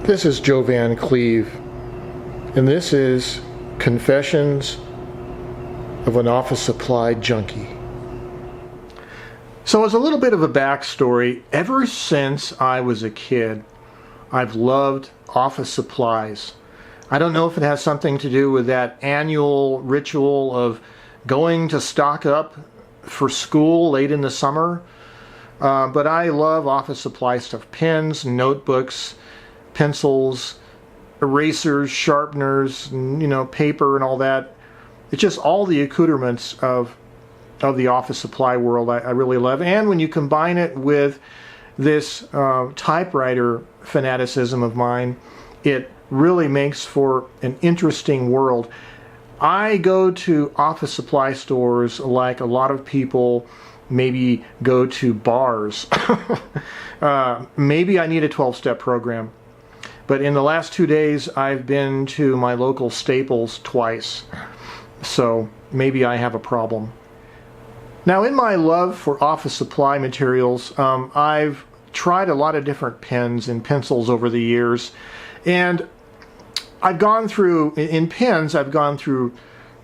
This is Joe Van Cleve, and this is Confessions of an Office Supply Junkie. So as a little bit of a backstory, ever since I was a kid, I've loved office supplies. I don't know if it has something to do with that annual ritual of going to stock up for school late in the summer, but I love office supply stuff. Pens, notebooks, pencils, erasers, sharpeners, paper and all that. It's just all the accoutrements of the office supply world I really love. And when you combine it with this typewriter fanaticism of mine, it really makes for an interesting world. I go to office supply stores like a lot of people maybe go to bars. Maybe I need a 12-step program. But in the last 2 days, I've been to my local Staples twice. So maybe I have a problem. Now, in my love for office supply materials, I've tried a lot of different pens and pencils over the years. And I've gone through, in pens, I've gone through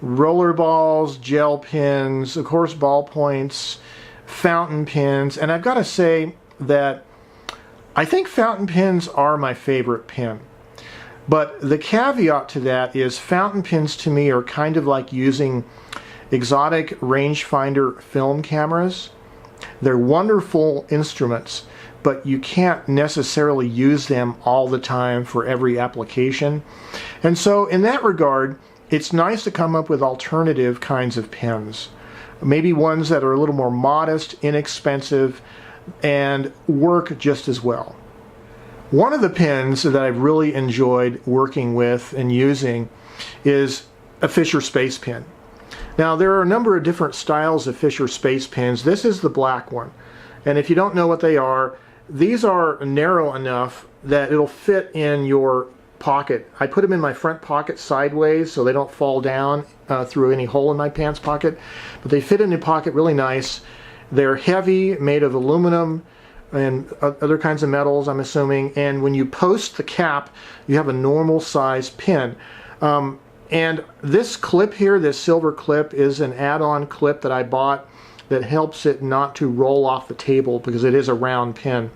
roller balls, gel pens, of course, ballpoints, fountain pens. And I've got to say that I think fountain pens are my favorite pen. But the caveat to that is fountain pens to me are kind of like using exotic rangefinder film cameras. They're wonderful instruments, but you can't necessarily use them all the time for every application. And so in that regard, it's nice to come up with alternative kinds of pens. Maybe ones that are a little more modest, inexpensive, and work just as well. One of the pens that I've really enjoyed working with and using is a Fisher Space Pen. Now, there are a number of different styles of Fisher Space Pens. This is the black one. And if you don't know what they are, these are narrow enough that it'll fit in your pocket. I put them in my front pocket sideways so they don't fall down through any hole in my pants pocket. But they fit in the pocket really nice. They're heavy, made of aluminum and other kinds of metals, I'm assuming. And when you post the cap, you have a normal size pin. And this clip here, this silver clip, is an add-on clip that I bought that helps it not to roll off the table because it is a round pen.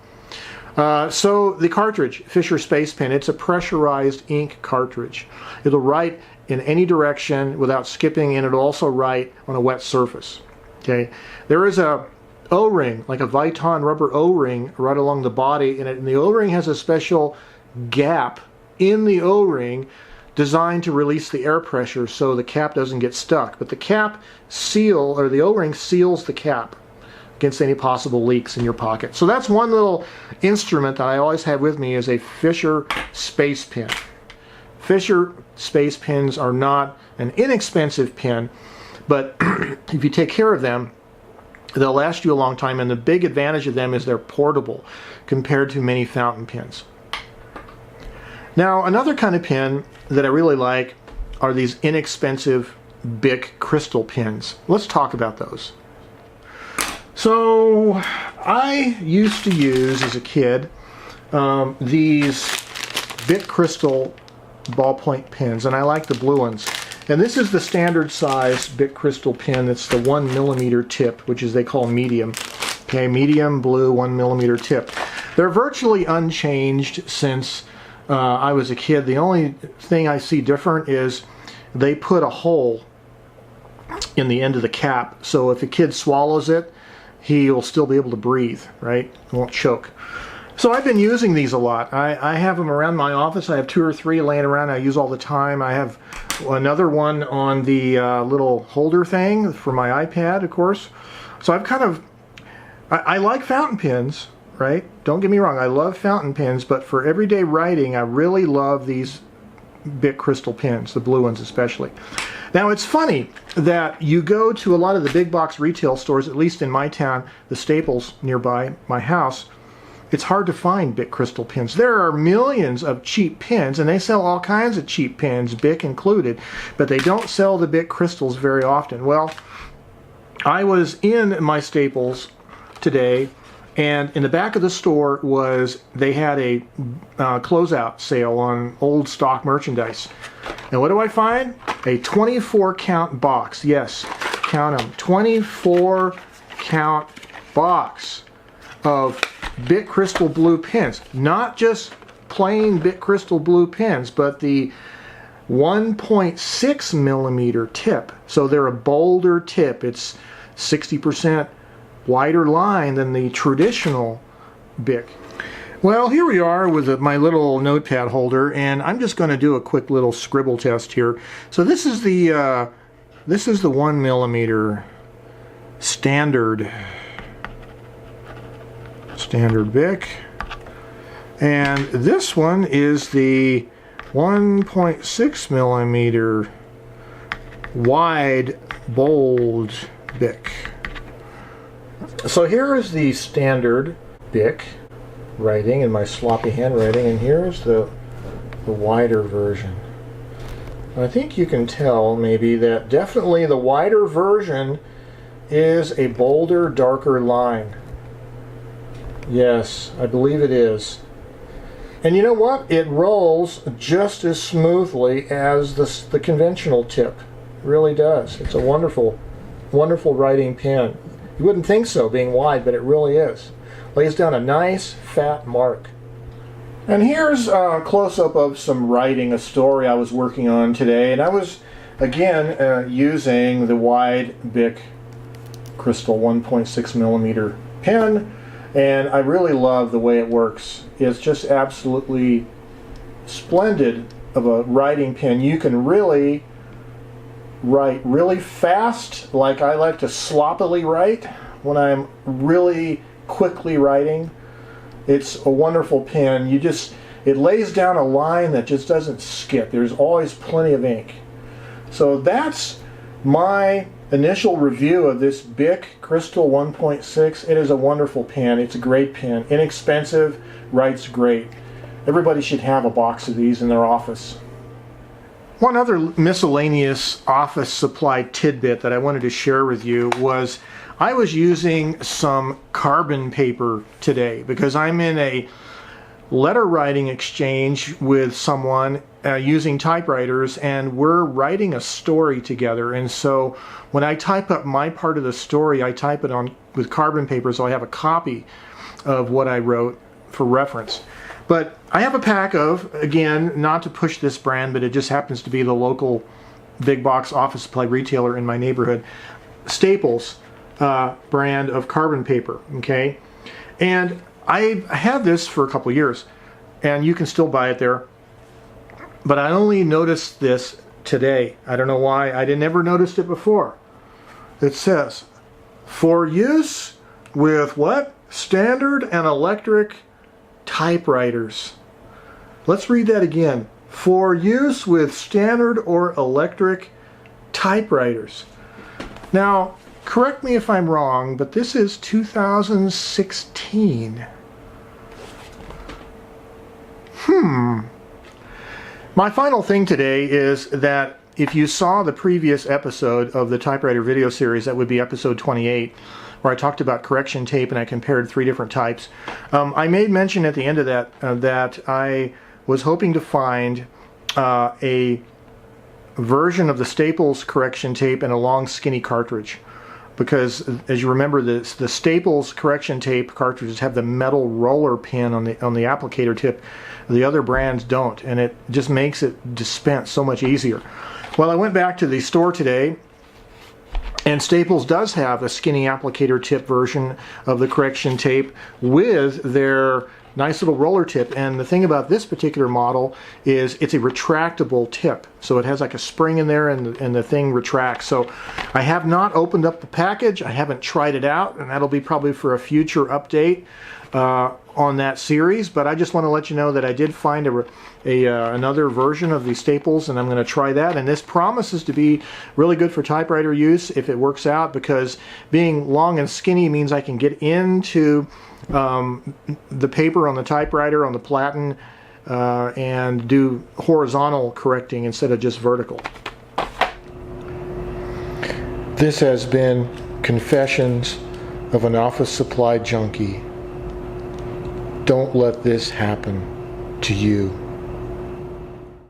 So the cartridge, Fisher Space Pen, it's a pressurized ink cartridge. It'll write in any direction without skipping, and it'll also write on a wet surface. Okay, there is a O-ring, like a Viton rubber O-ring right along the body, and the O-ring has a special gap in the O-ring designed to release the air pressure so the cap doesn't get stuck. But the cap seal, or the O-ring seals the cap against any possible leaks in your pocket. So that's one little instrument that I always have with me, is a Fisher Space Pen. Fisher Space Pens are not an inexpensive pen, but if you take care of them, they'll last you a long time, and the big advantage of them is they're portable compared to many fountain pens. Now, another kind of pen that I really like are these inexpensive Bic crystal pens. Let's talk about those. So, I used to use, as a kid, these Bic crystal ballpoint pens, and I like the blue ones. And this is the standard size Bic crystal pen. It's the 1mm tip, which is they call medium. Okay, medium blue 1mm tip. They're virtually unchanged since I was a kid. The only thing I see different is they put a hole in the end of the cap, so if a kid swallows it, he will still be able to breathe, right? He won't choke. So I've been using these a lot. I have them around my office. I have 2 or 3 laying around I use all the time. I have another one on the little holder thing for my iPad, of course. So I've kind of, I like fountain pens, right? Don't get me wrong, I love fountain pens, but for everyday writing, I really love these Bic crystal pens, the blue ones especially. Now, it's funny that you go to a lot of the big box retail stores, at least in my town, the Staples nearby my house. It's hard to find Bic crystal pens. There are millions of cheap pens, and they sell all kinds of cheap pens, Bic included, but they don't sell the Bic crystals very often. Well, I was in my Staples today, And in the back of the store they had a closeout sale on old stock merchandise. And what do I find? A 24 count box. Yes, count them. 24 count box of Bic crystal blue pens. Not just plain Bic crystal blue pens, but the 1.6 millimeter tip. So they're a bolder tip. It's 60% wider line than the traditional Bic. Well, here we are with my little notepad holder, and I'm just going to do a quick little scribble test here. So this is the 1 millimeter standard Bic, and this one is the 1.6 millimeter wide bold Bic. So here is the standard Bic writing in my sloppy handwriting, and here's the wider version. I think you can tell maybe that definitely the wider version is a bolder, darker line. Yes, I believe it is. And you know what? It rolls just as smoothly as the conventional tip. It really does. It's a wonderful, wonderful writing pen. You wouldn't think so, being wide, but it really is. Lays down a nice, fat mark. And here's a close-up of some writing, a story I was working on today. And I was, again, using the wide Bic Crystal 1.6 millimeter pen. And I really love the way it works. It's just absolutely splendid of a writing pen. You can really write really fast, like I like to sloppily write when I'm really quickly writing. It's a wonderful pen. It lays down a line that just doesn't skip. There's always plenty of ink. So that's my initial review of this Bic Crystal 1.6. It is a wonderful pen. It's a great pen. Inexpensive, writes great. Everybody should have a box of these in their office. One other miscellaneous office supply tidbit that I wanted to share with you was I was using some carbon paper today because I'm in a letter writing exchange with someone using typewriters, and we're writing a story together. And so when I type up my part of the story, I type it on with carbon paper so I have a copy of what I wrote for reference. But I have a pack of, again, not to push this brand, but it just happens to be the local big box office supply retailer in my neighborhood, Staples brand of carbon paper, okay? And I had this for a couple of years, and you can still buy it there. But I only noticed this today. I don't know why. I never noticed it before. It says, for use with what? Standard and electric typewriters. Let's read that again. For use with standard or electric typewriters. Now, correct me if I'm wrong, but this is 2016. My final thing today is that if you saw the previous episode of the typewriter video series, that would be episode 28, where I talked about correction tape and I compared 3 different types. I made mention at the end of that that I was hoping to find a version of the Staples correction tape and a long skinny cartridge. Because as you remember, the Staples correction tape cartridges have the metal roller pin on the applicator tip. The other brands don't, and it just makes it dispense so much easier. Well, I went back to the store today, and Staples does have a skinny applicator tip version of the correction tape with their nice little roller tip. And the thing about this particular model is it's a retractable tip. So it has like a spring in there, and the thing retracts. So I have not opened up the package. I haven't tried it out, and that'll be probably for a future update on that series. But I just want to let you know that I did find another version of the Staples, and I'm going to try that. And this promises to be really good for typewriter use if it works out, because being long and skinny means I can get into the paper on the typewriter, on the platen, and do horizontal correcting instead of just vertical. This has been Confessions of an Office Supply Junkie. Don't let this happen to you.